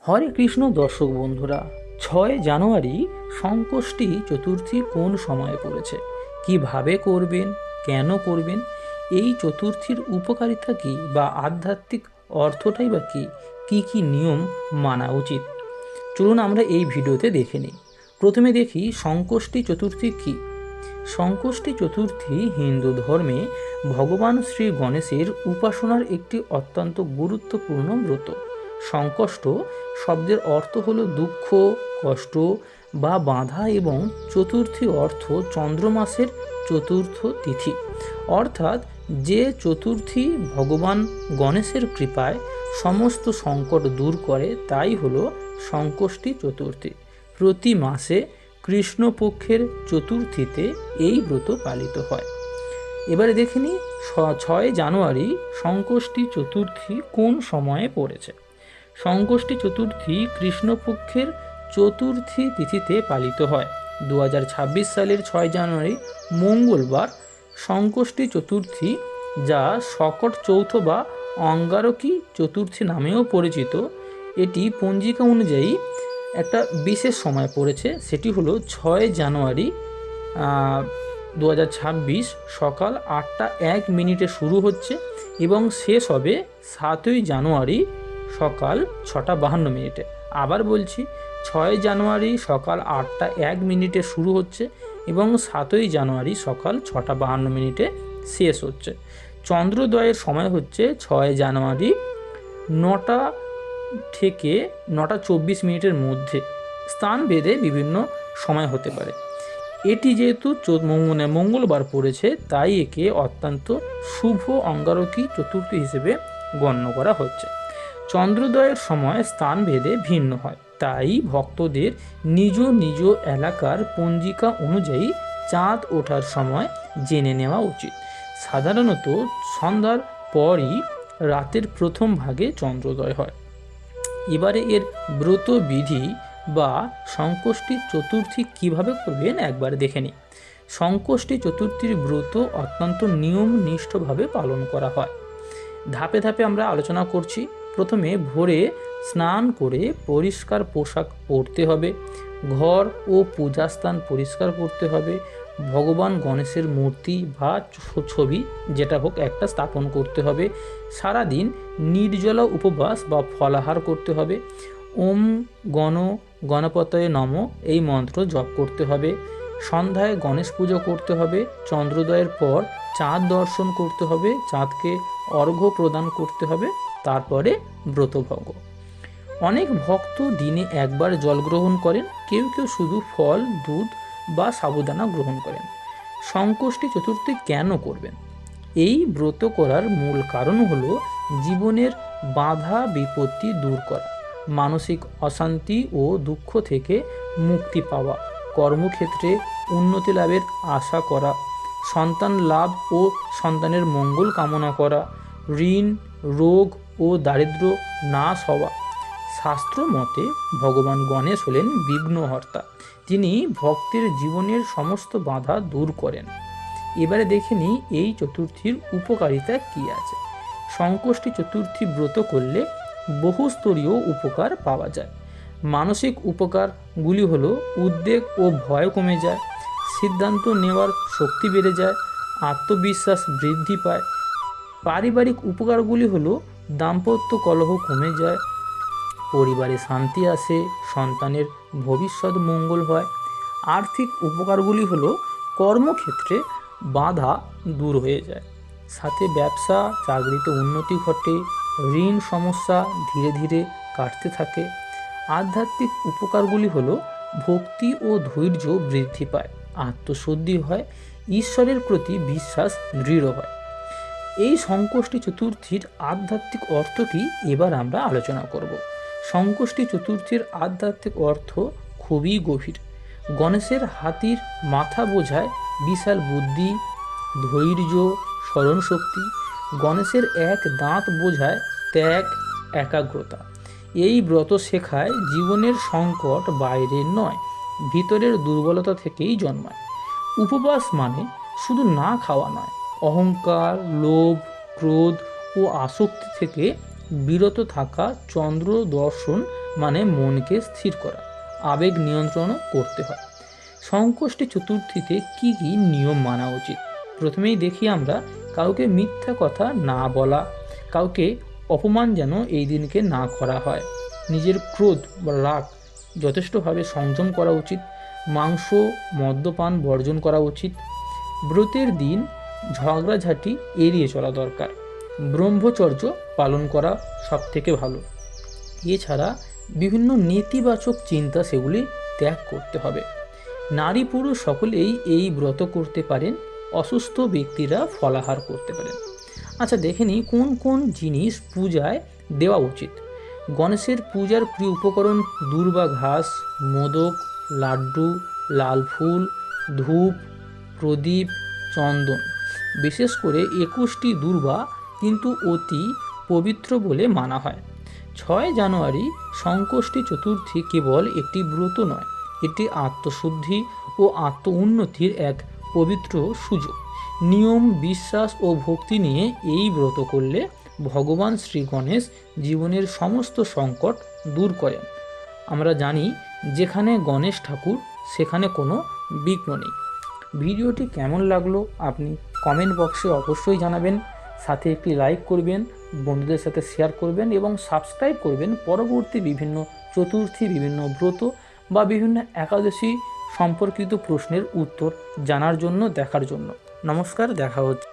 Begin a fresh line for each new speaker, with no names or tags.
হরে কৃষ্ণ দর্শক বন্ধুরা, 6 জানুয়ারি সংকষ্টি চতুর্থী কোন সময়ে পড়েছে, কিভাবে করবেন, কেন করবেন, এই চতুর্থীর উপকারিতা কী বা আধ্যাত্মিক অর্থটাই বা কী, কী কী নিয়ম মানা উচিত, চলুন আমরা এই ভিডিওতে দেখে নিই। প্রথমে দেখি সংকষ্টি চতুর্থী কী। সংকষ্টি চতুর্থী হিন্দু ধর্মে ভগবান শ্রী গণেশের উপাসনার একটি অত্যন্ত গুরুত্বপূর্ণ ব্রত। সংকষ্ট শব্দের অর্থ হলো দুঃখ, কষ্ট বা বাধা, এবং চতুর্থী অর্থ চন্দ্রমাসের চতুর্থ তিথি, অর্থাৎ যে চতুর্থী ভগবান গণেশের কৃপায় সমস্ত সংকট দূর করে, তাই হলো সংকষ্টি চতুর্থী। প্রতি মাসে কৃষ্ণপক্ষের চতুর্থীতে এই ব্রত পালিত হয়। এবারে দেখে নিই 6 জানুয়ারি সংকষ্টি চতুর্থী কোন সময়ে পড়েছে। সংকষ্টি চতুর্থী কৃষ্ণপক্ষের চতুর্থী তিথিতে পালিত হয়। 2026 সালের 6 জানুয়ারি মঙ্গলবার সংকষ্টি চতুর্থী, যা শকট চৌথ বা অঙ্গারকী চতুর্থী নামেও পরিচিত, এটি পঞ্জিকা অনুযায়ী একটা বিশেষ সময় পড়েছে। সেটি হলো 6 জানুয়ারি 2026 সকাল 8টা 1 মিনিটে শুরু হচ্ছে এবং শেষ হবে 7 জানুয়ারি সকাল 6টা 52 মিনিটে। আবার বলছি, 6 জানুয়ারি সকাল 8টা 1 মিনিটে শুরু হচ্ছে এবং 7 জানুয়ারি সকাল 6টা 52 মিনিটে শেষ হচ্ছে। চন্দ্রোদয়ের সময় হচ্ছে 6 জানুয়ারি 9টা থেকে 9টা 24 মিনিটের মধ্যে। স্থান ভেদে বিভিন্ন সময় হতে পারে। এটি যেহেতু মঙ্গলবার পড়েছে, তাই একে অত্যন্ত শুভ অঙ্গারকী চতুর্থী হিসেবে গণ্য করা হচ্ছে। চন্দ্রোদয়ের সময় স্থান ভেদে ভিন্ন হয়, তাই ভক্তদের নিজ নিজ এলাকার পঞ্জিকা অনুযায়ী চাঁদ ওঠার সময় জেনে নেওয়া উচিত। সাধারণত সন্ধ্যার পরই রাতের প্রথম ভাগে চন্দ্রোদয় হয়। এবারে এর ব্রত বিধি বা সংকষ্টি চতুর্থী কিভাবে করবেন একবার দেখে নিই। সংকষ্টি চতুর্থীর ব্রত অত্যন্ত নিয়মনিষ্ঠভাবে পালন করা হয়। ধাপে ধাপে আমরা আলোচনা করছি। প্রথমে ভোরে স্নান করে পরিষ্কার পোশাক পরতে হবে, ঘর ও পূজাস্থান পরিষ্কার করতে হবে, ভগবান গণেশের মূর্তি বা ছবি যেটা হোক একটা স্থাপন করতে হবে, সারাদিন নির্জলা উপবাস বা ফলাহার করতে হবে, ওম গণপতয়ে নম এই মন্ত্র জপ করতে হবে, সন্ধ্যায় গণেশ পুজো করতে হবে, চন্দ্রোদয়ের পর চাঁদ দর্শন করতে হবে, চাঁদকে অর্ঘ্য প্রদান করতে হবে, তারপরে ব্রতভঙ্গ। অনেক ভক্ত দিনে একবার জল গ্রহণ করেন, কেউ কেউ শুধু ফল, দুধ বা সাবুদানা গ্রহণ করেন। সংকষ্টি চতুর্থী কেন করবেন? এই ব্রত করার মূল কারণ হলো জীবনের বাধা বিপত্তি দূর করা, মানসিক অশান্তি ও দুঃখ থেকে মুক্তি পাওয়া, কর্মক্ষেত্রে উন্নতি লাভের আশা করা, সন্তান লাভ ও সন্তানের মঙ্গল কামনা করা, ঋণ, রোগ ও দারিদ্র্য নাশ হওয়া। শাস্ত্র মতে ভগবান গণেশ হলেন বিঘ্নহর্তা, তিনি ভক্তের জীবনের সমস্ত বাধা দূর করেন। এবারে দেখে নিই এই চতুর্থীর উপকারিতা কী আছে। সংকষ্টি চতুর্থী ব্রত করলে বহুস্তরীয় উপকার পাওয়া যায়। মানসিক উপকারগুলি হলো উদ্বেগ ও ভয় কমে যায়, সিদ্ধান্ত নেওয়ার শক্তি বেড়ে যায়, আত্মবিশ্বাস বৃদ্ধি পায়। পারিবারিক উপকারগুলি হলো দাম্পত্য কলহ কমে যায়, পরিবারে শান্তি আসে, সন্তানের ভবিষ্যৎ মঙ্গল হয়। আর্থিক উপকারগুলি হলো কর্মক্ষেত্রে বাধা দূর হয়ে যায়, সাথে ব্যবসা চাকরিতে উন্নতি ঘটে, ঋণ সমস্যা ধীরে ধীরে কাটতে থাকে। আধ্যাত্মিক উপকারগুলি হলো ভক্তি ও ধৈর্য বৃদ্ধি পায়, আত্মশুদ্ধি হয়, ঈশ্বরের প্রতি বিশ্বাস দৃঢ় হয়। এই সংকষ্টি চতুর্থীর আধ্যাত্মিক অর্থ কী এবার আমরা আলোচনা করব। সংকষ্টি চতুর্থীর আধ্যাত্মিক অর্থ খুবই গভীর। গণেশের হাতির মাথা বোঝায় বিশাল বুদ্ধি, ধৈর্য, স্মরণশক্তি। গণেশের এক দাঁত বোঝায় ত্যাগ, একাগ্রতা। এই ব্রত শেখায় জীবনের সংকট বাইরের নয়, ভিতরের দুর্বলতা থেকেই জন্মায়। উপবাস মানে শুধু না খাওয়া নয়, অহংকার, লোভ, ক্রোধ ও আসক্তি থেকে বিরত থাকা, চন্দ্র দর্শন মানে মনকে স্থির করা, আবেগ নিয়ন্ত্রণও করতে হয়। সংকষ্টি চতুর্থীতে কি কি নিয়ম মানা উচিত? প্রথমেই দেখি আমরা, কাউকে মিথ্যা কথা না বলা, কাউকে অপমান যেন এই দিনকে না করা হয়। নিজের ক্রোধ বা রাগ যথেষ্টভাবে সংযম করা উচিত। মাংস, মদ্যপান বর্জন করা উচিত। ব্রতের দিন ঝগড়াঝাঁটি এড়িয়ে চলা দরকার। ব্রহ্মচর্য পালন করা সবথেকে ভালো। এছাড়া বিভিন্ন নেতিবাচক চিন্তা সেগুলি ত্যাগ করতে হবে। নারী পুরুষ সকলেই এই ব্রত করতে পারেন। অসুস্থ ব্যক্তিরা ফলাহার করতে পারেন। আচ্ছা, দেখে নিই কোন কোন জিনিস পূজায় দেওয়া উচিত। গণেশের পূজার প্রিয় উপকরণ দূর্বা ঘাস, মোদক, লাড্ডু, লাল ফুল, ধূপ, প্রদীপ, চন্দন। বিশেষ করে 21টি দূর্বা কিন্তু অতি পবিত্র বলে মানা হয়। 6 জানুয়ারি সংকষ্টি চতুর্থী কেবল একটি ব্রত নয়, এটি আত্মশুদ্ধি ও আত্ম উন্নতির এক পবিত্র সুযোগ। নিয়ম, বিশ্বাস ও ভক্তি নিয়ে এই ব্রত করলে ভগবান শ্রী গণেশ জীবনের সমস্ত সংকট দূর করেন। আমরা জানি, যেখানে গণেশ ঠাকুর সেখানে কোনো বিঘ্ন নেই। ভিডিওটি কেমন লাগলো আপনি কমেন্ট বক্সে অবশ্যই জানাবেন। সাথে একটি লাইক করবেন, বন্ধুদের সাথে শেয়ার করবেন এবং সাবস্ক্রাইব করবেন পরবর্তী বিভিন্ন চতুর্থী, বিভিন্ন ব্রত বা বিভিন্ন একাদশী সম্পর্কিত প্রশ্নের উত্তর জানার জন্য, দেখার জন্য। নমস্কার, দেখা হচ্ছে।